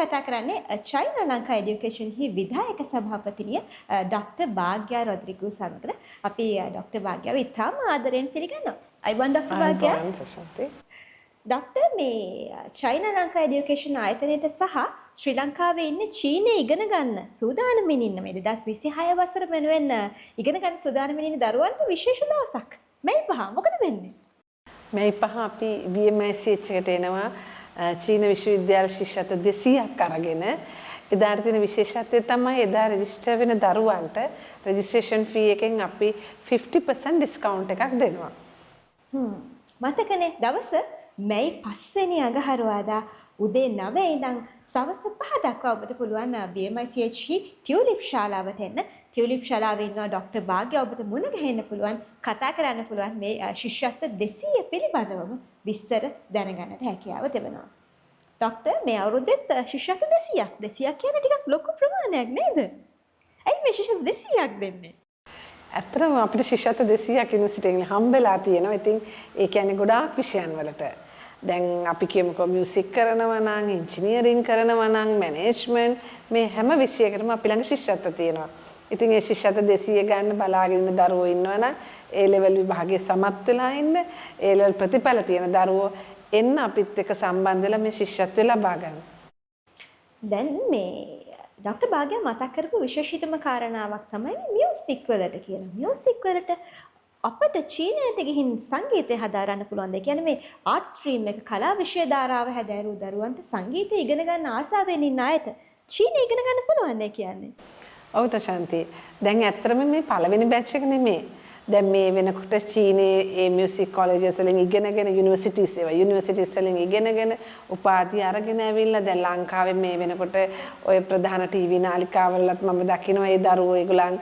කතා කරන්නේ China Lanka education හි විධායක සභාපතිනිය ඩොක්ටර් භාග්‍යා රොඩ්රිගු සමග අපි ඩොක්ටර් භාග්‍යාව ඉතාම ආදරයෙන් පිළිගන්නවා. අයිබෝන් ඩොක්ටර් භාග්‍යා. ඩොක්ටර් මේ චයිනා ලංකා එඩියුකේෂන් ආයතනයේ සහ ශ්‍රී ලංකාවේ ඉන්න චීනයේ ඉගෙන ගන්න සූදානම්ින් ඉන්න මේ 2026 වසර වෙනුවෙන් ඉගෙන ගන්න සූදානම්ින් ඉන්න දරුවන්ට විශේෂ දවසක්. මේ පහ මොකද වෙන්නේ? මේ පහ අපි BMICH එකට එනවා චීන විශ්වවිද්‍යාල ශිෂ්‍යත්ව 200ක් අරගෙන එදාට තියෙන විශේෂත්වය තමයි එදා රෙජිස්ටර් වෙන දරුවන්ට රෙජිස්ට්‍රේෂන් ෆී එකෙන් අපි 50% ඩිස්කවුන්ට් එකක් දෙනවා. මතකනේ දවස මැයි 5 වෙනි අඟහරුවාදා උදේ 9 ඉඳන් සවස් 5 දක්වා ඔබට පුළුවන් BMICH ටියුලිප් ශාලාවට එන්න. ටියුලිප් ශාලාවේ ඉන්න ඩොක්ටර් භාග්‍යා ඔබට මුණ ගැහෙන්න පුළුවන්, කතා කරන්න පුළුවන් මේ ශිෂ්‍යත්ව 200 පිළිබඳවම විස්තර දැනගන්නට හැකියාව තිබෙනවා. ඩොක්ටර් මේ අවුරුද්දෙත් ශිෂ්‍යත්ව 200ක්. 200ක් කියන්නේ ටිකක් ලොකු ප්‍රමාණයක් නේද? ඇයි මේ ශිෂ්‍යත්ව 200ක් දෙන්නේ? ඇත්තටම අපිට ශිෂ්‍යත්ව 200ක් යුනිවර්සිටි එකෙන් හම්බෙලා තියෙනවා. ඉතින් ඒ කියන්නේ ගොඩාක් විෂයන් වලට. දැන් අපි කියමුකෝ මියුසික් කරනවා නම්, ඉංජිනේරින් කරනවා නම්, මැනේජ්මන්ට් මේ හැම විෂයකටම අපි ළඟ ශිෂ්‍යත්ව තියෙනවා. ඉතින් ඒ ශිෂ්‍යත්ව 200 ගන්න බලාගෙන ඉන්න දරුවෝ ඉන්නවනම් ඒ ලෙවල් විභාගයේ සමත් වෙලා ඉන්න, ඒ ලෙවල් ප්‍රතිඵල තියෙන දරුවෝ එන්න අපිත් එක්ක සම්බන්ධ වෙලා මේ ශිෂ්‍යත්වය ලබා ගන්න. දැන් මේ ඩොක්ටර් භාග්‍යා මතක් කරපු විශේෂිතම කාරණාවක් තමයි මියුසික් වලට කියලා. මියුසික් වලට අපිට චීනයට ගිහින් සංගීතය හදාරන්න පුළුවන්. ඒ කියන්නේ මේ ආර්ට් ස්ට්‍රීම් එක කලා විෂය ධාරාව හැදෑරූ දරුවන්ට සංගීතය ඉගෙන ගන්න ආසාවෙන් ඉන්න අයට චීනය ඉගෙන ගන්න පුළුවන් නේ කියන්නේ. ඔව් තශාන්ති. දැන් ඇත්තටම මේ පළවෙනි බැච් එක නෙමෙයි. දැන් මේ වෙනකොට චීනයේ ඒ මියුසික් කොලෙජස් වලින් ඉගෙනගෙන යුනිවර්සිටිස් වලින් ඉගෙනගෙන උපාධිය අරගෙන ඇවිල්ලා දැන් ලංකාවේ මේ වෙනකොට ඔය ප්‍රධාන ටීවී නාලිකාවලත් මම දකිනවා ඒ දරුවෝ ඒගොල්ලන්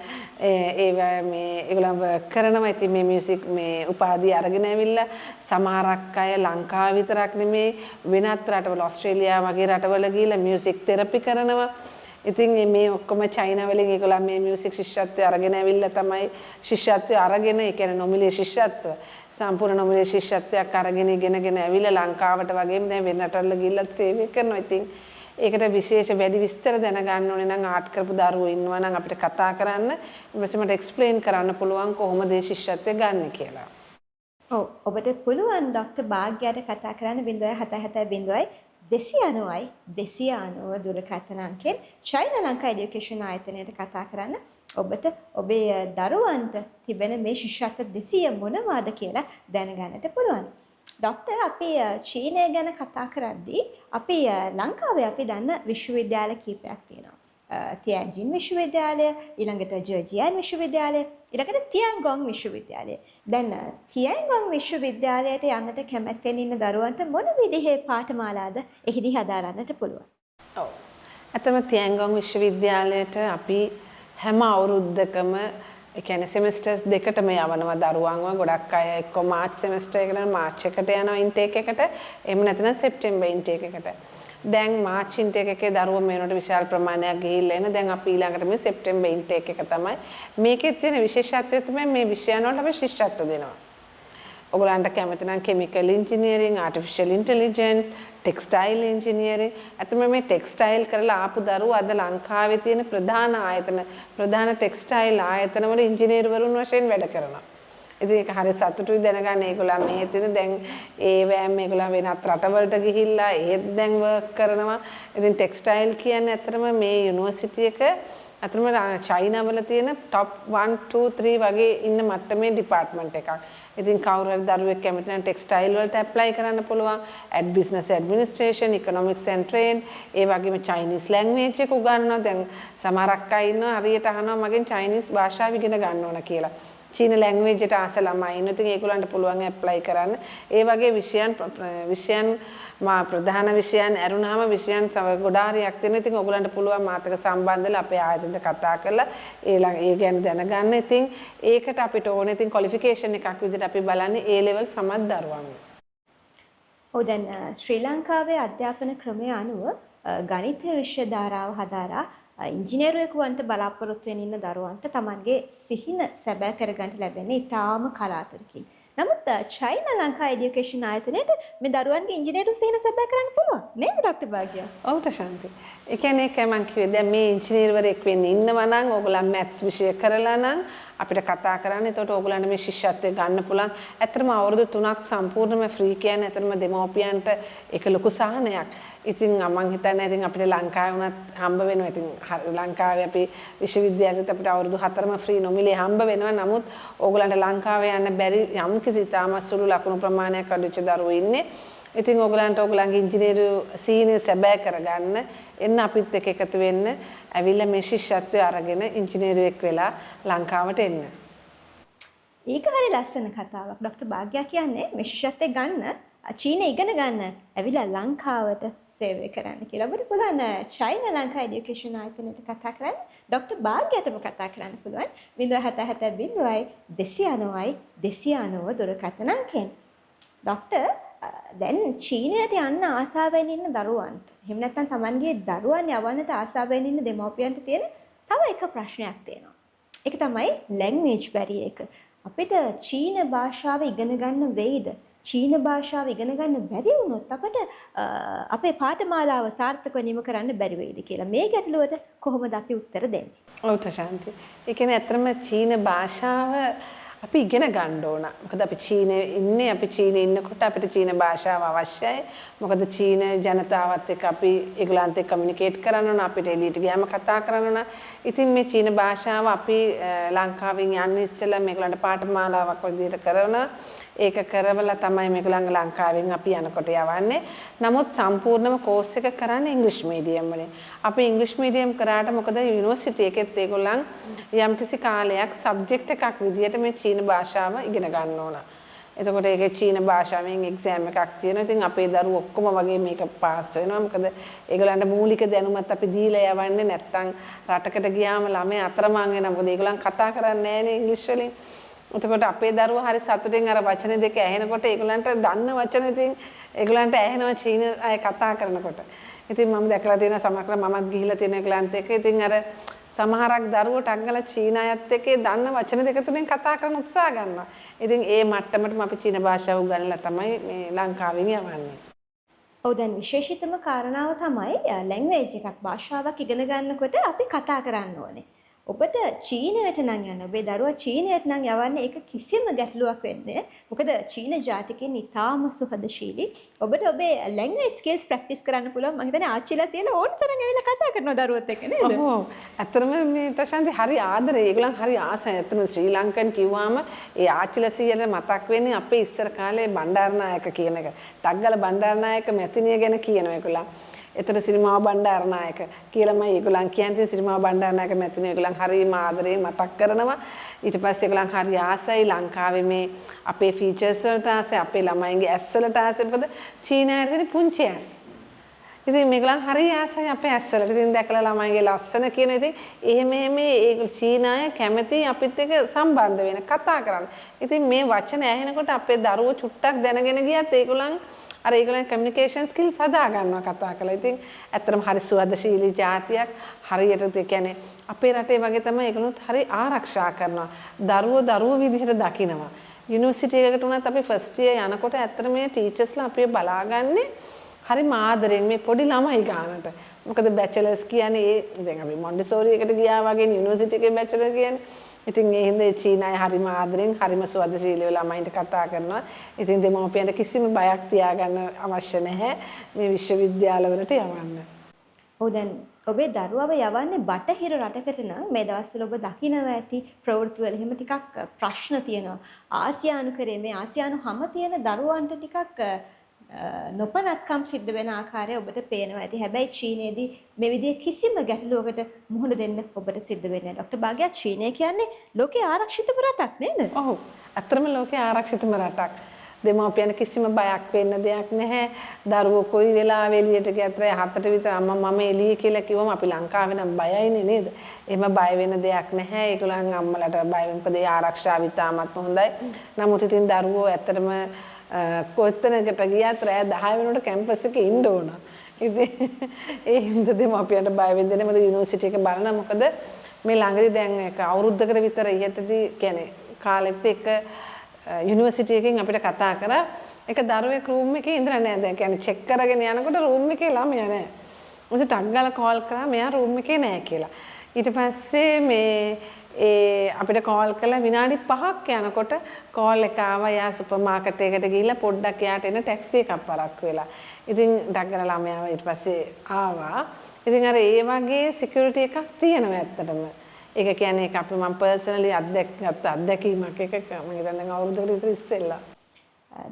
වර්ක් කරනවා. ඉතින් මේ මියුසික් මේ උපාධිය අරගෙන ඇවිල්ලා සමහරක් අය ලංකාව විතරක් නෙමේ වෙනත් රටවල ඕස්ට්‍රේලියාව වගේ රටවල ගිහිල්ලා මියුසික් තෙරපි කරනවා. ඉතින් මේ ඔක්කොම චයිනා වලින් ඒගොල්ලන් මේ මියුසික් ශිෂ්‍යත්වය අරගෙන ඇවිල්ලා තමයි ශිෂ්‍යත්වය අරගෙන ඒ කියන්නේ නොමිලේ ශිෂ්‍යත්ව සම්පූර්ණ නොමිලේ ශිෂ්‍යත්වයක් අරගෙන ඉගෙනගෙන ඇවිල්ලා ලංකාවට වගේම දැන් වෙන රටවල ගිහිල්ලා සේවය කරනවා. ඉතින් ඒකට විශේෂ වැඩි විස්තර දැනගන්න ඕනේ නම් ආර්ට් කරපු දරුවෝ ඉන්නවා නම් අපිට කතා කරන්න ඊපස්සේ මට එක්ස්ප්ලেইন කරන්න පුළුවන් කොහොමද මේ ශිෂ්‍යත්වය ගන්න කියලා. ඔව් ඔබට පුළුවන් ඩොක්ටර් භාග්‍යාට කතා කරන්න 077 290 දුරකථන අංකයෙන් චයිනා ලංකා එඩියුකේෂන් ආයතනයට කතා කරන්න. ඔබට ඔබේ දරුවන්ට තිබෙන මේ ශිෂ්‍යත්ව 200 මොනවාද කියලා දැනගන්නට පුළුවන්. ඩොක්ටර් අපි චීනය ගැන කතා කරද්දී අපි ලංකාවේ අපි දන්න විශ්වවිද්‍යාල කීපයක් තියෙනවා. තියන්ජින් විශ්වවිද්‍යාලය, ඊළඟට ජර්ජියන් විශ්වවිද්‍යාලය, ඊළඟට තියන්ගොන් විශ්වවිද්‍යාලය. දැන් තියන්ගොන් විශ්වවිද්‍යාලයට යන්නට කැමැත්තෙන් ඉන්න දරුවන්ට මොන විදිහේ පාඨමාලාද එහිදී හදාරන්නට පුළුවන්? ඔව්. අතම තියන්ගොන් විශ්වවිද්‍යාලයට අපි හැම අවුරුද්දකම ඒ කියන්නේ සෙමෙස්ටර්ස් දෙකටම යවනවා දරුවන්ව. ගොඩක් අය එක්ක මාර්ච් සෙමෙස්ටර් එකට මාර්ච් එකට යනවා ඉන්ටේක් එකට. එහෙම නැත්නම් සෙප්ටෙම්බර් ඉන්ටේක් එකට. දැන් මාර්ච් ඉන්ටේක් එකේ දරුවෝ මේ වෙනකොට විශාල ප්‍රමාණයක් ගිහිල්ලා එන. දැන් අපි ඊළඟට මේ සෙප්ටෙම්බර් ඉන්ටේක් එක තමයි. මේකේ තියෙන විශේෂත්වය තමයි මේ විෂයන් වලට අපි ශිෂ්‍යත්ව දෙනවා. ඔයගොල්ලන්ට කැමති නම් chemical engineering, artificial intelligence, textile engineering. අතම මේ ටෙක්ස්ටයිල් කරලා ආපු දරුවෝ අද ලංකාවේ තියෙන ප්‍රධාන ටෙක්ස්ටයිල් ආයතන වල ඉංජිනේරුවරුන් වශයෙන් වැඩ කරනවා. ඉතින් ඒක හරිය සතුටුයි දැනගන්න. ඒගොල්ලන් මේ තියෙන දැන් ඒවැම් මේගොල්ලන් වෙනත් රටවලට ගිහිල්ලා ඒත් දැන් වර්ක් කරනවා. ඉතින් ටෙක්ස්ටයිල් කියන්නේ ඇත්තටම මේ යුනිවර්සිටි එක අතරම චයිනා වල තියෙන টপ 1 2 3 වගේ ඉන්න මට්ටමේ ඩිපාර්ට්මන්ට් එකක්. ඉතින් කවුරු හරි දරුවෙක් කැමති නම් ටෙක්ස්ටයිල් වලට ඇප්ලයි කරන්න පුළුවන්. Business administration, economics and trade, ඒ වගේම චයිනීස් ලැන්ග්වේජ් එක උගන්වනවා. දැන් සමහරක් අය ඉන්නවා හරියට අහනවා මගෙන් චයිනීස් භාෂාව ඉගෙන ගන්න ඕන කියලා. චීන ලැන්ග්වේජ් එකට ආස ළමයි ඉන්න. ඉතින් ඒගොල්ලන්ට පුළුවන් ඇප්ලයි කරන්න. ඒ වගේ විෂයන් ප්‍රධාන විෂයන් ඇරුණාම විෂයන් ගොඩාරියක් තියෙනවා. ඉතින් ඔයගොල්ලන්ට පුළුවන් මාත් එක්ක සම්බන්ධ වෙලා අපේ ආයතනයට කතා කරලා ඒ ගැන දැනගන්න. ඉතින් ඒකට අපිට ඕනේ ඉතින් ක්වොලිෆිකේෂන් එකක් විදිහට අපි බලන්නේ A level සමත් දරුවන්. ඔව් දැන් ශ්‍රී ලංකාවේ අධ්‍යාපන ක්‍රමය අනුව ගණිත විෂය ධාරාව හදාරා ඉංජිනේරුවෙකු වන්ට බලාපොරොත්තු වෙන ඉන්න දරුවන්ට Tamanගේ සිහින සැබෑ කරගන්න ලැබෙන්නේ ඊටාම කලාතුරකින්. නමුත් චයිනා ලංකා එඩියුකේෂන් ආයතනයේට මේ දරුවන්ගේ ඉංජිනේරු සිහින සැබෑ කරන්න පුළුවන් නේද ડોක්ටර් භාග්‍යා? ඔව්ට ශාන්ති. ඒ කියන්නේ ඒක මම කිව්වේ දැන් මේ ඉංජිනේරුවරයෙක් වෙන්න ඉන්නවා නම් ඕගොල්ලන් මැත්ස් විෂය කරලා නම් අපිට කතා කරන්න. එතකොට ඕගොල්ලන්ට මේ ශිෂ්‍යත්වය ගන්න පුළුවන්. ඇත්තටම අවුරුදු 3ක් සම්පූර්ණයෙන්ම ෆ්‍රී කියන්නේ ඇත්තටම දෙමව්පියන්ට ඒක ලොකු සහනයක්. ඉතින් මම හිතන්නේ ඉතින් අපිට ලංකාවේ වුණත් හම්බ වෙනවා. ඉතින් ලංකාවේ අපි විශ්වවිද්‍යාලෙත් අපිට අවුරුදු 4ම ෆ්‍රී නොමිලේ හම්බ වෙනවා. නමුත් ඕගොල්ලන්ට ලංකාවේ යන්න බැරි යම්කිසි තාම සුළු ලකුණු ප්‍රමාණයක් අඩුවෙච්ච දරුවෝ ඉන්නේ. ඉතින් ඕගොල්ලන්ට ඕගොල්ලන්ගේ ඉංජිනේරු සීනිය සැබෑ කරගන්න එන්න අපිත් එක්ක එකතු වෙන්න ඇවිල්ලා මේ ශිෂ්‍යත්වය අරගෙන ඉංජිනේරුවෙක් වෙලා ලංකාවට එන්න. ඒක හරි ලස්සන කතාවක්. ડોක්ටර් භාග්‍යා කියන්නේ මේ ශිෂ්‍යත්වය ගන්න චීනේ ඉගෙන ගන්න ඇවිල්ලා ලංකාවට සේවය කරන්න කියලා. ඔබට පුළුවන් චයිනා ලංකා එඩියුකේෂන් ආයතනයට කතා කරන්න. ડોක්ටර් භාග්‍යාටම කතා කරන්න පුළුවන් 077 290 290 දුරකථන අංකයෙන්. ડોක්ටර් දැන් චීනයට යන්න ආසාවෙන් ඉන්න දරුවන්ට එහෙම නැත්නම් Tamanගේ දරුවන් යවන්නට ආසාවෙන් ඉන්න දෙමව්පියන්ට තියෙන තව එක ප්‍රශ්නයක් තියෙනවා. ඒක තමයි ලැන්ග්වේජ් බැරියර් එක. අපිට චීන භාෂාව ඉගෙන ගන්න වෙයිද? චීන භාෂාව ඉගෙන ගන්න බැරි වුණොත් අපිට අපේ පාඨමාලාව සාර්ථකව නිම කරන්න බැරි වෙයිද කියලා. මේ ගැටලුවට කොහොමද අපි උත්තර දෙන්නේ? ඔව් ශාන්ති. ඒ කියන්නේ ඇත්තටම චීන භාෂාව අපි ඉගෙන ගන්න ඕන. මොකද අපි චීනේ ඉන්නේ. අපි චීනේ ඉන්නකොට අපිට චීන භාෂාව අවශ්‍යයි. මොකද චීන ජනතාවත් එක්ක අපි ඒගොල්ලන්ට කමියුනිකේට් කරන්න ඕන. අපිට එළියට ගියාම කතා කරන්න ඕන. ඉතින් මේ චීන භාෂාව අපි ලංකාවෙන් යන්න ඉස්සෙල්ලා මේගොල්ලන්ට පාඨමාලාවක් විදිහට කරන ඒක කරවලා තමයි මේගොල්ලන් ලංකාවෙන් අපි යනකොට යවන්නේ. නමුත් සම්පූර්ණම කෝස් එක කරන්නේ ඉංග්‍රීසි මීඩියම් වලින්. අපි ඉංග්‍රීසි මීඩියම් කරාට මොකද යුනිවර්සිටි එකෙත් ඒගොල්ලන් යම්කිසි කාලයක් සබ්ජෙක්ට් එකක් විදිහට මේ චීන භාෂාව ඉගෙන ගන්න ඕන. එතකොට ඒකේ චීන භාෂාවෙන් එක්සෑම් එකක් තියෙනවා. ඉතින් අපේ දරුවෝ ඔක්කොම වගේ මේක පාස් වෙනවා. මොකද ඒගොල්ලන්ට මූලික දැනුමත් අපි දීලා යවන්නේ නැත්තම් රටකට ගියාම ළමයි අතරමං වෙනවා. මොකද ඒගොල්ලන් කතා කරන්නේ නැහැනේ ඉංග්‍රීසි වලින්. එතකොට අපේ දරුවෝ හරි සතුටින් අර වචන දෙක ඇහෙනකොට ඒගොල්ලන්ට දන්න වචන ඉතින් ඒගොල්ලන්ට ඇහෙනවා චීන අය කතා කරනකොට. ඉතින් මම දැකලා තියෙන සමහර මමත් ගිහිල්ලා තියෙන ඒගොල්ලන්ට එක ඉතින් අර සමහරක් දරුවෝ ටග්ගල චීන අයත් එක්ක දන්න වචන දෙක තුලින් කතා කරන්න උත්සාහ ගන්නවා. ඉතින් ඒ මට්ටමටම අපි චීන භාෂාව උගන්වලා තමයි මේ ලංකාවෙන් යවන්නේ. ඔව් දැන් විශේෂිතම කාරණාව තමයි ලැන්ග්වේජ් එකක් භාෂාවක් ඉගෙන ගන්නකොට අපි කතා කරන්න ඕනේ. ඔබට චීනයට නම් යන්න ඔබේ දරුවා චීනයට නම් යවන්නේ ඒක කිසිම ගැටලුවක් වෙන්නේ නැහැ. මොකද චීන ජාතිකයන් ඉතාම සුහදශීලී. ඔබට ඔබේ ලැන්ග්වේජ් ස්කිල්ස් ප්‍රැක්ටිස් කරන්න පුළුවන්. මම හිතන්නේ ආච්චිලා සියලා ඕන තරම් ඇවිල්ලා කතා කරනවා දරුවොත් එක්ක නේද? ඔව්. ඇත්තටම මේ තශාන්ති හරි ආදරේ. ඒගොල්ලන් හරි ආසයි. ඇත්තටම ශ්‍රී ලංකන් කිව්වම ඒ ආච්චිලා සියලට මතක් වෙන්නේ අපේ ඉස්සර කාලේ බණ්ඩාරනායක කියන එක. ටග්ගල බණ්ඩාරනායක මැතිනිය ගැන කියනවා ඒගොල්ලන්. එතන සිරිමාව බණ්ඩාරනායක කියලාම ඒගොල්ලන් කියන්නේ සිරිමාව බණ්ඩාරනායක මැතිනිය ඒගොල්ලන් හරිම ආදරයෙන් මතක් කරනවා. ඊට පස්සේ ඒගොල්ලන් හරි ආසයි ලංකාවේ මේ අපේ ෆීචර්ස් වලට ආසයි අපේ ළමයින්ගේ ඇස් වලට ආසයි. මොකද චීනාවේ තියෙන පුංචි ඇස්. ඉතින් මේගොල්ලන් හරි ආසයි අපේ ඇස් වලට. ඉතින් දැකලා ළමයිගේ ලස්සන කියන ඉතින් එහෙම ඒ චීනාය කැමති අපිත් එක්ක සම්බන්ධ වෙන කතා කරන්න. ඉතින් මේ වචන ඇහෙනකොට අපේ දරුවෝ චුට්ටක් දැනගෙන ගියත් ඒගොල්ලන් අර ඒගොල්ලන් කමියුනිකේෂන් ස්කිල්ස් හදා ගන්නවා කතා කරලා. ඉතින් ඇත්තටම හරි සුවදශීලී ජාතියක්. හරියට ඒ කියන්නේ අපේ රටේ වගේ තමයි ඒගොල්ලොත් හරි ආරක්ෂා කරනවා. දරුවෝ විදිහට දකිනවා. යුනිවර්සිටි එකකට උනත් අපි ෆස්ට් ඉයර් යනකොට ඇත්තට මේ ටීචර්ස්ලා අපිව බලාගන්නේ හරි ආදරෙන් මේ පොඩි ළමයි ගානට. මොකද බැචලර්ස් කියන්නේ දැන් අපි මොන්ටිසෝරි එකට ගියා වගේ යුනිවර්සිටි එකේ බැචලර් කියන්නේ. ඉතින් ඒ හින්දා චීනාවේ හරිම ආදරෙන් හරිම සුවදශීලීව ළමයින්ට කතා කරනවා. ඉතින් දෙමව්පියන්ට කිසිම බයක් තියාගන්න අවශ්‍ය නැහැ මේ විශ්වවිද්‍යාලවලට යවන්න. ඔව් දැන් ඔබේ දරුවව යවන්නේ බටහිර රටකට නම් මේ දවස්වල ඔබ දකිනවා ඇති ප්‍රවෘත්තිවල එහෙම ටිකක් ප්‍රශ්න තියෙනවා. ආසියානු කරේ මේ ආසියානු හැම තියෙන දරුවන්ට ටිකක් නොපනත්කම් සිද්ධ වෙන ආකාරය ඔබට පේනවා ඇති. හැබැයි චීනයේදී මේ විදිහේ කිසිම ගැටලුවකට මුහුණ දෙන්න ඔබට සිද්ධ වෙන්නේ නැහැ. ડોક્ટર භාග්‍යා චීනය කියන්නේ ලෝකේ ආරක්ෂිතම රටක් නේද? ඔව්. අත්‍තරම ලෝකේ ආරක්ෂිතම රටක්. දෙමව්පියන් කිසිම බයක් වෙන්න දෙයක් නැහැ. දරුවෝ කොයි වෙලාවෙ එළියට ගියත් රෑ 7ට විතර අම්මා මම එළියේ කියලා කිව්වම අපි ලංකාවේ නම් බයයිනේ නේද? එහෙම බය වෙන්න දෙයක් නැහැ. ඒගොල්ලන් අම්මලාට බය වෙන්න මොකද ඒ ආරක්ෂාව ඉතාමත් හොඳයි. නමුත් ඉතින් දරුවෝ ඇත්තටම කොතනකට ගියත් රෑ 10 වෙනකොට කැම්පස් එකේ ඉන්න ඕන. ඉතින් ඒ හින්දා දෙමව්පියන්ට බය වෙන්නේ නැහැ. මොකද යුනිවර්සිටි එක බලන මොකද මේ ළඟදී දැන් එක අවුරුද්දකට විතර ඉහතදී කියන්නේ කාලෙත් එක්ක යුනිවර්සිටි එකකින් අපිට කතා කරා එක දරුවෙක් රූම් එකේ ඉඳලා නැහැ. දැන් කියන්නේ චෙක් කරගෙන යනකොට රූම් එකේ ළමයා නැහැ. ඊට ටක් ගාලා කෝල් කරා මෙයා රූම් එකේ නැහැ කියලා. ඊට පස්සේ අපිට කෝල් කළා විනාඩි 5ක් යනකොට කෝල් එක ආවා. යා සුපර් මාකට් එකකට ගිහිල්ලා පොඩ්ඩක් යාට එන ටැක්සි එකක් පරක්කු වෙලා. ඉතින් ටක් ගාලා ළමයා ඊට පස්සේ ආවා. ඉතින් අර ඒ වගේ සිකියුරිටි එකක් තියෙනවා ඇත්තටම. ඒක කියන්නේ ඒක අපි මම පර්සනලි අත්දැකගත්ත අත්දැකීමක් එක මම හිතන්නේ අවුරුද්දකට විතර ඉස්සෙල්ලා.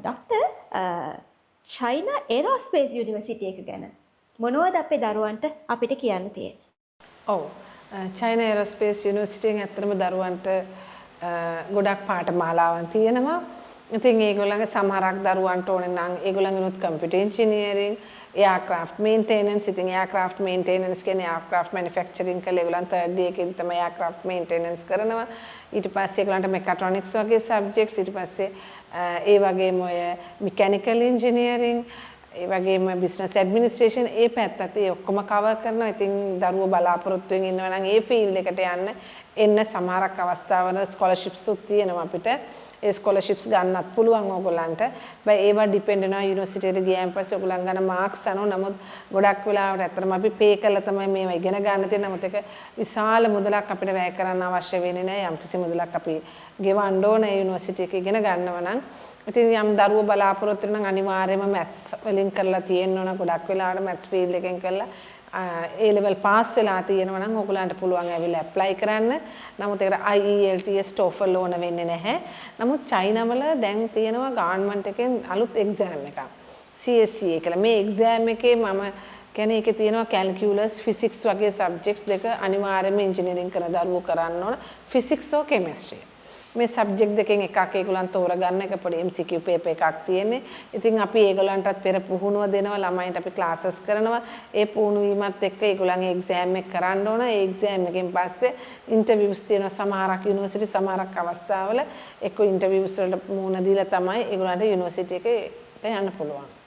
ડોක්ටර් චයිනා ඒරෝස්පේස් යුනිවර්සිටි එක ගැන මොනවද අපේ දරුවන්ට අපිට කියන්න තියෙන්නේ? ඔව්. චයිනා ඒරෝස්පේස් යුනිවර්සිටි එකෙන් ඇත්තටම දරුවන්ට ගොඩක් පාඨමාලාවන් තියෙනවා. ඉතින් ඒගොල්ලන්ගේ සමහරක් දරුවන්ට ඕනේ නම් ඒගොල්ලන්ගෙනුත් කම්පියුටර් ඉන්ජිනියරින්, aircraft maintenance, ඉතින් aircraft maintenance කියන්නේ aircraft manufacturing කළ ඒගොල්ලන් third year එකෙන් තමයි aircraft maintenance කරනවා. ඊට පස්සේ ඒගොල්ලන්ට mechatronics වගේ subjects, ඊට පස්සේ ඒ වගේම ඔය mechanical engineering, ඒ වගේම business administration ඒ පැත්තත් ඒ ඔක්කොම cover කරනවා. ඉතින් දරුවෝ බලාපොරොත්තු වෙමින් ඉන්නවා නම් ඒ field එකට එන්න සමහරක් අවස්ථාවල scholarships උත් තියෙනවා අපිට. ඒ scholarships ගන්නත් පුළුවන් ඕගොල්ලන්ට. හැබැයි ඒවා depend වෙනවා යුනිවර්සිටි එකට ගියාන් පස්සේ ඕගොල්ලන් ගන්න marks අනුව. නමුත් ගොඩක් වෙලාවට ඇත්තටම අපි pay කරලා තමයි මේවා ඉගෙන ගන්න තියෙන්නේ. නමුත් ඒක විශාල මුදලක් අපිට වැය කරන්න අවශ්‍ය වෙන්නේ නැහැ. යම්කිසි මුදලක් අපි ගෙවන්න ඕන ඒ යුනිවර්සිටි එක ඉගෙන ගන්නවා නම්. ඉතින් යම් දරුවෝ බලාපොරොත්තු වෙන අනිවාර්යයෙන්ම maths වලින් කරලා තියෙන්න ඕන. ගොඩක් වෙලාවට maths field එකෙන් කරලා A level pass වෙලා තියෙනවා නම් ඕගොල්ලන්ට පුළුවන් ඇවිල්ලා apply කරන්න. නමුත් ඒකට IELTS TOEFL ඕන වෙන්නේ නැහැ. නමුත් චයිනා වල දැන් තියෙනවා ගවර්න්මන්ට් එකෙන් අලුත් exam එකක්. CSCA කියලා. මේ exam එකේ මම කියන්නේ ඒකේ තියෙනවා calculus, physics වගේ subjects දෙක අනිවාර්යයෙන්ම engineering කරන දරුවෝ කරන්න ඕන. physics or chemistry. මේ සබ්ජෙක්ට් දෙකෙන් එකක් ඒගොල්ලන් තෝරගන්න එක පොඩි MCQ පේපර් එකක් තියෙන්නේ. ඉතින් අපි ඒගොල්ලන්ටත් පෙර පුහුණුව දෙනවා, ළමයින්ට අපි ක්ලාසස් කරනවා. ඒ පුහුණු වීමත් එක්ක ඒගොල්ලන්ගේ එක්සෑම් එක කරන්න ඕන. ඒ එක්සෑම් එකෙන් පස්සේ ඉන්ටර්විව්ස් තියෙනවා සමහරක් යුනිවර්සිටි සමහරක් අවස්ථාවල එක්ක ඉන්ටර්විව්ස් වලට මුහුණ දීලා තමයි ඒගොල්ලන්ට යුනිවර්සිටි එකට යන්න පුළුවන්.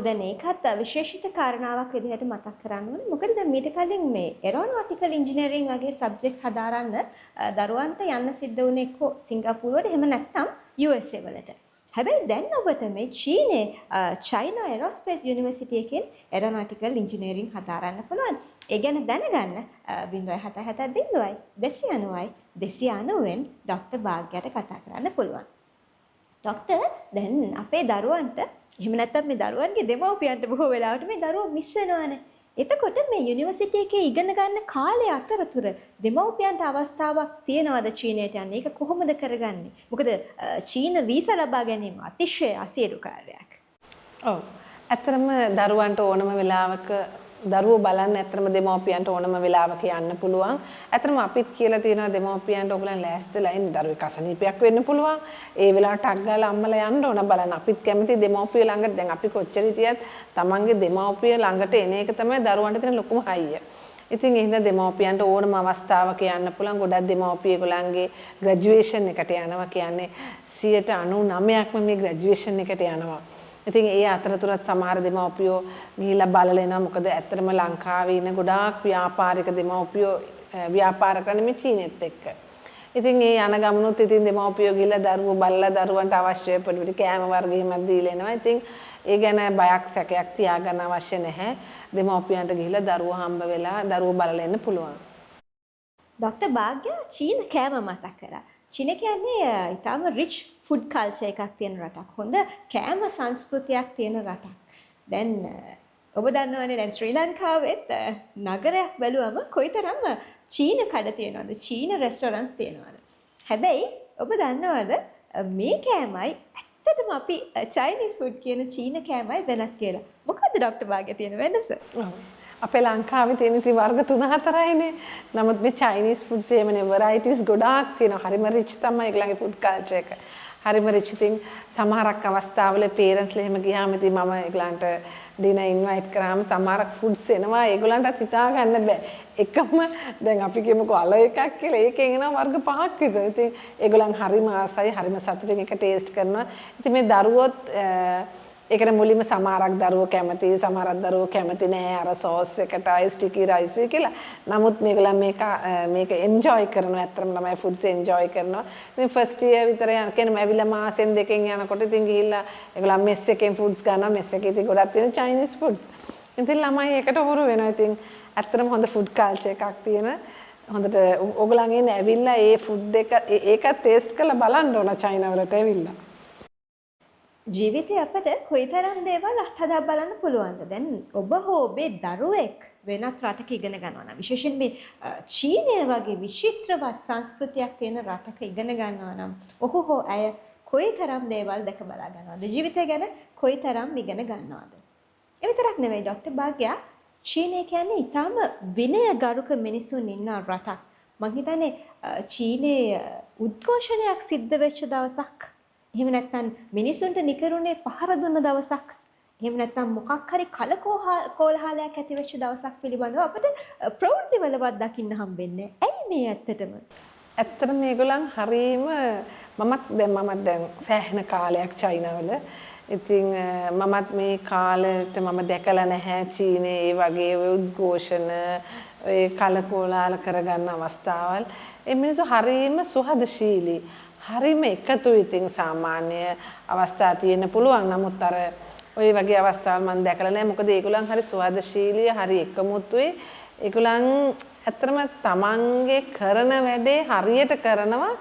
දැන් ඒකත් විශේෂිත කාරණාවක් විදිහට මතක් කරන්න ඕනේ. මොකද දැන් මීට කලින් මේ ඒරෝනොටිකල් ඉන්ජිනියරින් වගේ සබ්ජෙක්ට්ස් හදාරන්න දරුවන්ට යන්න සිද්ධ වුණේ එක්ක සිංගප්පූරුවට එහෙම නැත්නම් USA වලට. හැබැයි දැන් ඔබට මේ චීනේ චයිනා ඒරෝස්පේස් යුනිවර්සිටි එකෙන් ඒරෝනොටිකල් ඉන්ජිනියරින් හදාරන්න පුළුවන්. ඒ ගැන දැනගන්න 0770 290 290න් ડોක්ටර් භාග්‍යයට කතා කරන්න පුළුවන්. ડોක්ටර් දැන් අපේ දරුවන්ට එහෙම නැත්නම් මේ දරුවන්ගේ දෙමව්පියන්ට බොහෝ වෙලාවට මේ දරුවෝ මිස් වෙනවානේ. එතකොට මේ යුනිවර්සිටි එකේ ඉගෙන ගන්න කාලය අතරතුර දෙමව්පියන්ට අවස්ථාවක් තියනවාද චීනයට යන්න? ඒක කොහොමද කරගන්නේ? මොකද චීන වීසා ලබා ගැනීම අතිශය අසීරු කාර්යයක්. ඔව්. ඇත්තටම දරුවන්ට ඕනම වෙලාවක දරුවෝ බලන්න ඇත්තටම දෙමව්පියන්ට ඕනම වෙලාවක යන්න පුළුවන්. ඇත්තටම අපිත් කියලා තියෙනවා දෙමව්පියන්ට ඔයගොල්ලන් ලෑස්තිලා ඉන්න දරුවෙක් අසනීපයක් වෙන්න පුළුවන්. ඒ වෙලාවට ටක් ගාලා අම්මලා යන්න ඕන බලන්න. අපිත් කැමති දෙමව්පිය ළඟට දැන් අපි කොච්චර හිටියත් තමන්ගේ දෙමව්පිය ළඟට එන එක තමයි දරුවන්ට තියෙන ලොකුම හයිය. ඉතින් එහෙනම් දෙමව්පියන්ට ඕනම අවස්ථාවක යන්න පුළුවන්. ගොඩක් දෙමව්පිය ඒගොල්ලන්ගේ ග්‍රැජුවේෂන් එකට යනවා කියන්නේ 99%ක්ම මේ ග්‍රැජුවේෂන් එකට යනවා. ඉතින් ඒ අතරතුරත් සමහර දෙමව්පියෝ ගිහිල්ලා බලලා එනවා. මොකද ඇත්තටම ලංකාවේ ඉන්න ගොඩාක් ව්‍යාපාරික දෙමව්පියෝ ව්‍යාපාර කරන මේ චීනෙත් එක්ක. ඉතින් ඒ යන ගමනොත් ඉතින් දෙමව්පියෝ ගිහිල්ලා දරුවෝ බලලා දරුවන්ට අවශ්‍ය පොඩි කෑම වර්ග එහෙමත් දීලා එනවා. ඉතින් ඒ ගැන බයක් සැකයක් තියාගන්න අවශ්‍ය නැහැ. දෙමව්පියන්ට ගිහිල්ලා දරුවෝ හම්බ වෙලා දරුවෝ බලලා එන්න පුළුවන්. ડોක්ටර් භාග්‍ය චීන කෑම මතක් කරා. චීන කියන්නේ ඊටාම රිච් ෆුඩ් කල්චර් එකක් තියෙන රටක්. හොඳ කෑම සංස්කෘතියක් තියෙන රටක්. දැන් ඔබ දන්නවනේ දැන් ශ්‍රී ලංකාවෙත් නගරයක් බැලුවම කොයිතරම් චීන කඩ තියෙනවද? චීන රෙස්ටොරන්ට්ස් තියෙනවද? හැබැයි ඔබ දන්නවද මේ කෑමයි ඇත්තටම අපි චයිනීස් ෆුඩ් කියන චීන කෑමයි වෙනස් කියලා. මොකද්ද ડોක්ටර් භාග්‍ය තියෙන වෙනස? අපේ ලංකාවේ තියෙන ඉතින් වර්ග 3-4යිනේ. නමුත් මේ චයිනීස් ෆුඩ්ස් එහෙමනේ වෙරයිටිස් ගොඩාක් තියෙනවා. හරිම රිච් තමයි ඒගොල්ලන්ගේ ෆුඩ් කල්චර් එක. හරිම රිච්. ඉතින් සමහරක් අවස්ථාවල පේරන්ට්ස්ලා එහෙම ගියාම ඉතින් මම ඒගොල්ලන්ට ඩිනර් ඉන්වයිට් කරාම සමහරක් ෆුඩ්ස් එනවා. ඒගොල්ලන්ටත් හිතා ගන්න බෑ. එකම දැන් අපි කියමුකෝ අල එකක් කියලා. ඒකෙන් එනවා වර්ග 5ක් විතර. ඉතින් ඒගොල්ලන් හරිම ආසයි, හරිම සතුටින් එක ටේස්ට් කරනවා. ඉතින් මේ දරුවොත් ඒකට මුලින්ම සමහරක් දරුවෝ කැමති, සමහරක් දරුවෝ කැමති නෑ අර සෝස් එකටයි ස්ටිකි රයිස් කියලා. නමුත් මේගොල්ලන් මේක එන්ජොයි කරනවා. ඇත්තටම ළමයි ෆුඩ්ස් එන්ජොයි කරනවා. ඉතින් ෆස්ට් ඉයර් විතර යන කෙනෙක් ඇවිල්ලා මාසෙන් දෙකෙන් යනකොට ඉතින් ගිහිල්ලා ඒගොල්ලන් මෙස් එකෙන් ෆුඩ්ස් ගන්නවා. මෙස් එකේ ඉතින් ගොඩක් තියෙන චයිනීස් ෆුඩ්ස්. ඉතින් ළමයි ඒකට හුරු වෙනවා. ඉතින් ඇත්තටම හොඳ ෆුඩ් කල්චර් එකක් තියෙන හොඳට ඕගොල්ලන් එන්නේ ඇවිල්ලා ඒ ෆුඩ් එක ඒක ටේස්ට් කරලා බලන්න ඕන චයිනාවලට ඇවිල්ලා. ජීවිතේ අපට කොයිතරම් දේවල් අත්හදා බලන්න පුළුවන්ද? දැන් ඔබ හෝ ඔබේ දරුවෙක් වෙනත් රටක ඉගෙන ගන්නවා නම් විශේෂයෙන් මේ චීනය වගේ විචිත්‍රවත් සංස්කෘතියක් තියෙන රටක ඉගෙන ගන්නවා නම් ඔහු හෝ ඇය කොයිතරම් දේවල් දැක බලා ගන්නවද? ජීවිතය ගැන කොයිතරම් ඉගෙන ගන්නවද? ඒ විතරක් නෙවෙයි ડોક્ટર භාග්‍යා චීනය කියන්නේ ඊටාම විනයගරුක මිනිසුන් ඉන්න රටක්. මං හිතන්නේ චීනයේ උද්ඝෝෂණයක් සිද්ධ වෙච්ච දවසක් එහෙම නැත්නම් මිනිසුන්ට නිකරුණේ පහර දුන්න දවසක් එහෙම නැත්නම් මොකක් හරි කලකෝලහලයක් ඇති වෙච්ච දවසක් පිළිබඳව අපිට ප්‍රවෘත්තිවලවත් දකින්න හම්බෙන්නේ. ඇයි මේ ඇත්තටම? ඇත්තටම මේගොල්ලන් හරීම මමත් දැන් සෑහෙන කාලයක් චයිනාවල. ඉතින් මමත් මේ කාලෙට මම දැකලා නැහැ චීනයේ ඒ වගේ උද්ඝෝෂණ ඒ කලකෝලාහල කරගන්න අවස්ථාවල්. ඒ මිනිස්සු හරීම සුහදශීලී. හරිම එකතු ඉතින් සාමාන්‍ය අවස්ථා තියෙන්න පුළුවන්. නමුත් අර ওই වගේ අවස්ථාවල් මම දැකලා නැහැ. මොකද ඒගොල්ලන් හරි සුහදශීලී, හරි එකමුතුයි. ඒගොල්ලන් ඇත්තටම තමන්ගේ කරන වැඩේ හරියට කරනවා.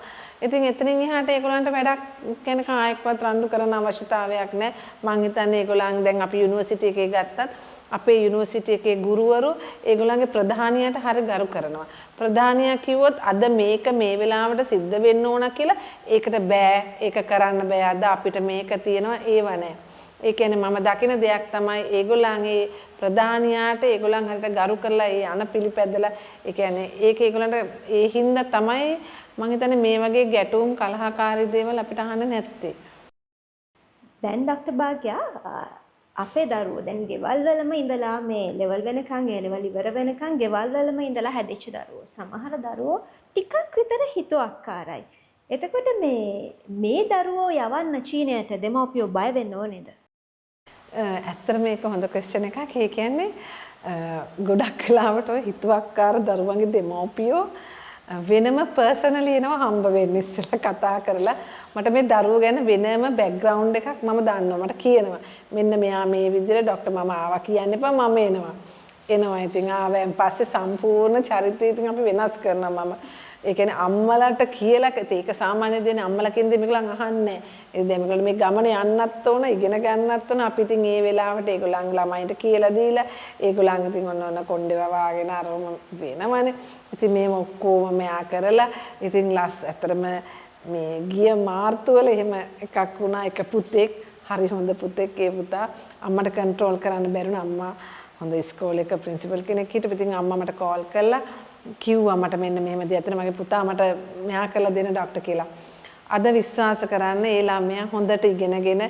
ඉතින් එතනින් එහාට ඒගොල්ලන්ට වැඩක් කෙනෙක් ආයෙක්වත් රණ්ඩු කරන අවශ්‍යතාවයක් නැහැ. මං හිතන්නේ ඒගොල්ලන් දැන් අපි යුනිවර්සිටි එකේ ගත්තත් අපේ යුනිවර්සිටි එකේ ගුරුවරු ඒගොල්ලන්ගේ ප්‍රධානියට හරි ගරු කරනවා. ප්‍රධානියා කිව්වොත් අද මේක මේ වෙලාවට සිද්ධ වෙන්න ඕන කියලා ඒකට බෑ. ඒක කරන්න බෑ. අද අපිට මේක තියෙනවා ඒව නැහැ. ඒ කියන්නේ මම දකින දෙයක් තමයි ඒගොල්ලන්ගේ ප්‍රධානියාට ඒගොල්ලන් හරියට ගරු කරලා ඒ අන පිළිපැදලා ඒ කියන්නේ ඒක ඒගොල්ලන්ට ඒ හින්දා තමයි මම හිතන්නේ මේ වගේ ගැටුම් කලහකාරී දේවල් අපිට අහන්න නැත්තේ. දැන් ડોક્ટર භාග්‍යා අපේ දරුවෝ දැන් ගෙවල් වලම ඉඳලා මේ ලෙවල් වෙනකන් ඒ ලෙවල් ඉවර වෙනකන් ගෙවල් වලම ඉඳලා හැදිච්ච දරුවෝ. සමහර දරුවෝ ටිකක් විතර හිතුවක්කාරයි. එතකොට මේ දරුවෝ යවන්න චීනයට දෙමව්පියෝ බය වෙන්න ඕනේද? ඇත්තට මේක හොඳ ක්වෙස්චන් එකක්. ඒ කියන්නේ ගොඩක් වෙලාවට ඔය හිතුවක්කාර දරුවන්ගේ දෙමව්පියෝ වෙනම පර්සනලි එනවා හම්බ වෙන්න ඉස්සෙල්ලා කතා කරලා මට මේ දරුවෝ ගැන වෙනම බෑග්ග්‍රවුන්ඩ් එකක් මම දන්නවා. මට කියනවා මෙන්න මෙයා මේ විදිහට ડોක්ටර් මම ආවා කියන්න එපා මම එනවා. ඉතින් ආවයන් පස්සේ සම්පූර්ණ චරිතය ඉතින් අපි වෙනස් කරනවා. මම ඒ කියන්නේ අම්මලාට කියලා ඒක සාමාන්‍ය දෙන්නේ අම්මලාකින් දෙමිගලන් අහන්නේ. ඒ දෙමිගල මේ ගමන යන්නත් ඕන ඉගෙන ගන්නත් ඕන. අපි ඉතින් ඒ වෙලාවට ඒගොල්ලන් ළමයින්ට කියලා දීලා ඒගොල්ලන් ඉතින් ඔන්න කොණ්ඩේ වවාගෙන අරම වෙනවනේ. ඉතින් මේව ඔක්කොම මෙයා කරලා ඉතින් ඇත්තටම මේ ගිය මාර්තු වල එහෙම එකක් වුණා. එක පුතෙක් හරි හොඳ පුතෙක්. ඒ පුතා අම්මට කන්ට්‍රෝල් කරන්න බැරුණා. අම්මා හොඳ ඉස්කෝලේක ප්‍රින්සිපල් කෙනෙක් හිටපු. ඉතින් අම්මා මට කෝල් කළා කිව්වා මට මෙන්න මෙහෙම දෙයක් ඇත්තට මගේ පුතා මට මෙහා කරලා දෙන්න ડોක්ටර් කියලා. අද විශ්වාස කරන්න ඒ ළමයා හොඳට ඉගෙනගෙන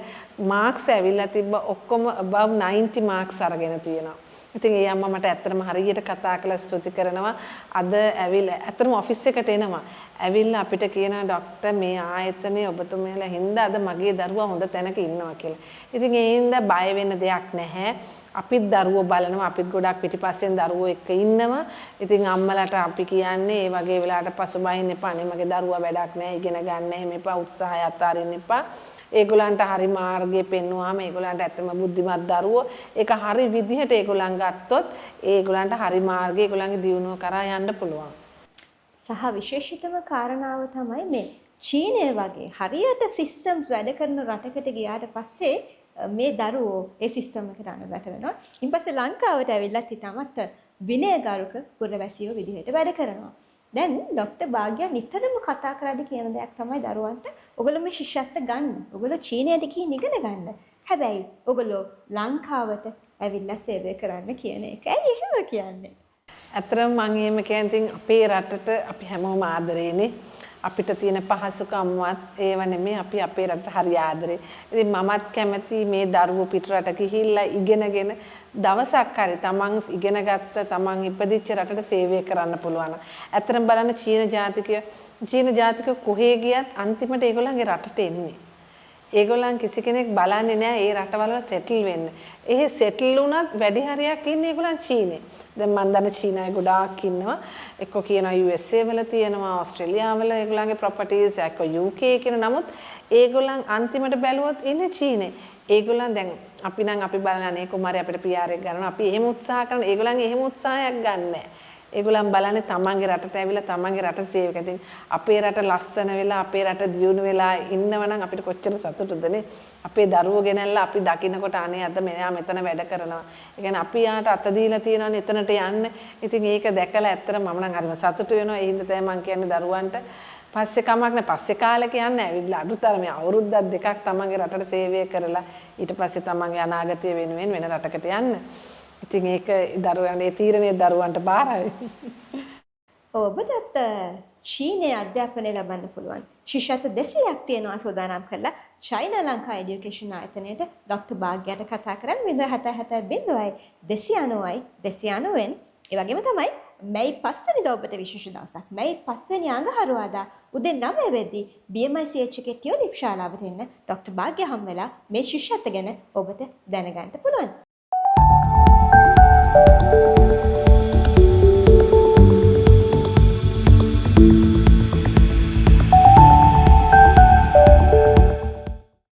මාක්ස් ඇවිල්ලා තිබ්බ ඔක්කොම above 90 මාක්ස් අරගෙන තියෙනවා. ඉතින් ඒ අම්මා මට ඇත්තටම හරියට කතා කරලා ස්තුති කරනවා. අද ඇවිල්ලා ඇත්තටම ඔෆිස් එකට එනවා. ඇවිල්ලා අපිට කියනවා ડોක්ටර් මේ ආයතනයේ ඔබතුමියලා හින්දා අද මගේ දරුවා හොඳ තැනක ඉන්නවා කියලා. ඉතින් ඒ හින්දා බය වෙන්න දෙයක් නැහැ. අපිත් දරුවෝ බලනවා. අපිත් ගොඩක් පිටිපස්සෙන් දරුවෝ එක්ක ඉන්නවා. ඉතින් අම්මලාට අපි කියන්නේ ඒ වගේ වෙලාවට පසුබහින්න එපා. නේ මගේ දරුවා වැඩක් නැහැ. ඉගෙන ගන්න එහෙම එපා. උත්සාහය අතාරින්න එපා. ඒගොල්ලන්ට හරි මාර්ගය පෙන්වුවාම ඒගොල්ලන්ට ඇත්තම බුද්ධිමත් දරුවෝ ඒක හරි විදිහට ඒගොල්ලන් ගත්තොත් ඒගොල්ලන්ට හරි මාර්ගය ඒගොල්ලන්ගේ දියුණුව කරා යන්න පුළුවන්. සහ විශේෂිතම කාරණාව තමයි මේ චීනය වගේ හරියට සිස්ටම්ස් වැඩ කරන රටකට ගියාට පස්සේ මේ දරුවෝ ඒ සිස්ටම් එකට අනුගත වෙනවා. ඊපස්සේ ලංකාවට ඇවිල්ලා ඉතාමත් විනයගරුක පුරවැසියෝ විදිහට වැඩ කරනවා. දැන් ડોક્ટર භාග්‍යා නිතරම කතා කරද්දී කියන දෙයක් තමයි දරුවන්ට ඔයගොල්ලෝ මේ ශිෂ්‍යත්ව ගන්න. ඔයගොල්ලෝ චීනයට ගිහින් ඉගෙන ගන්න. හැබැයි ඔයගොල්ලෝ ලංකාවට ඇවිල්ලා සේවය කරන්න කියන එක. ඇයි එහෙම කියන්නේ? ඇත්තටම මම එහෙම කියන්නේ අපේ රටට අපි හැමෝම ආදරේනේ. අපිට තියෙන පහසුකම්වත් ඒව නෙමෙයි අපි අපේ රටට හරි ආදරේ. ඉතින් මමත් කැමති මේ දරුවෝ පිටරට ගිහිල්ලා ඉගෙනගෙන දවසක් හරි තමන් ඉගෙනගත්ත තමන් ඉපදිච්ච රටට සේවය කරන්න පුළුවන්. ඇත්තටම බලන්න චීන ජාතිකයෝ කොහේ ගියත් අන්තිමට ඒගොල්ලන්ගේ රටට එන්නේ. ඒගොල්ලන් කිසි කෙනෙක් බලන්නේ නැහැ ඒ රටවල සෙටල් වෙන්න. ඒ සෙටල් වුණත් වැඩි හරියක් ඉන්නේ ඒගොල්ලන් චීනේ. දැන් මම දන්න චීනයි ගොඩාක් ඉන්නවා. එක්ක කියනවා USA වල තියෙනවා, ඕස්ට්‍රේලියාව වල ඒගොල්ලන්ගේ ප්‍රොපර්ටිස්, එක්ක UK කියන නමුත් ඒගොල්ලන් අන්තිමට බැලුවොත් ඉන්නේ චීනේ. ඒගොල්ලන් දැන් අපි නම් අපි බලන්නේ කුමාරි අපිට PR එක ගන්නවා. අපි එහෙම උත්සාහ කරන ඒගොල්ලන්ගේ එහෙම උත්සාහයක් ගන්නෑ. ඒගොල්ලන් බලන්නේ තමන්ගේ රටට ඇවිල්ලා තමන්ගේ රට සේවක. ඉතින් අපේ රට ලස්සන වෙලා අපේ රට දියුණු වෙලා ඉන්නවනම් අපිට කොච්චර සතුටුදනේ. අපේ දරුවෝ ගෙනල්ලා අපි දකින්නකොට අනේ අද මෙයා මෙතන වැඩ කරනවා. ඒ කියන්නේ අපි යාට අත දීලා තියෙනවනේ එතනට යන්න. ඉතින් ඒක දැකලා ඇත්තට මම නම් හරිම සතුටු වෙනවා. ඒ හින්දා තමයි මම කියන්නේ දරුවන්ට පස්සේ කමක් නැහැ. පස්සේ කාලෙක යන්නේ ඇවිල්ලා අඩුතරමේ අවුරුද්දක් දෙකක් තමන්ගේ රටට සේවය කරලා ඊට පස්සේ තමන්ගේ අනාගතය වෙනුවෙන් වෙන රටකට යන්න. ඉතින් ඒක දරුවන්ගේ තීරණය දරුවන්ට බාරයි. ඔබටත් චීනයේ අධ්‍යාපනය ලබන්න පුළුවන්. ශිෂ්‍යත්ව 200ක් තියෙනවා සූදානම් කරලා චයිනා ලංකා এডুকেෂන් ආයතනයේට ડોક્ટર භාග්‍යයට කතා කරන්න 077 290යි 290න් ඒ වගේම තමයි මැයි 5 වෙනිදා ඔබට විශේෂ දවසක්. මැයි 5 වෙනි අඟහරුවාදා උදේ 9 වෙද්දී BMICH එකේ ටියුලිප් ශාලාවට එන්න ડોક્ટર භාග්‍ය හම් වෙලා මේ ශිෂ්‍යත්ව ගැන ඔබට දැනගන්න පුළුවන්.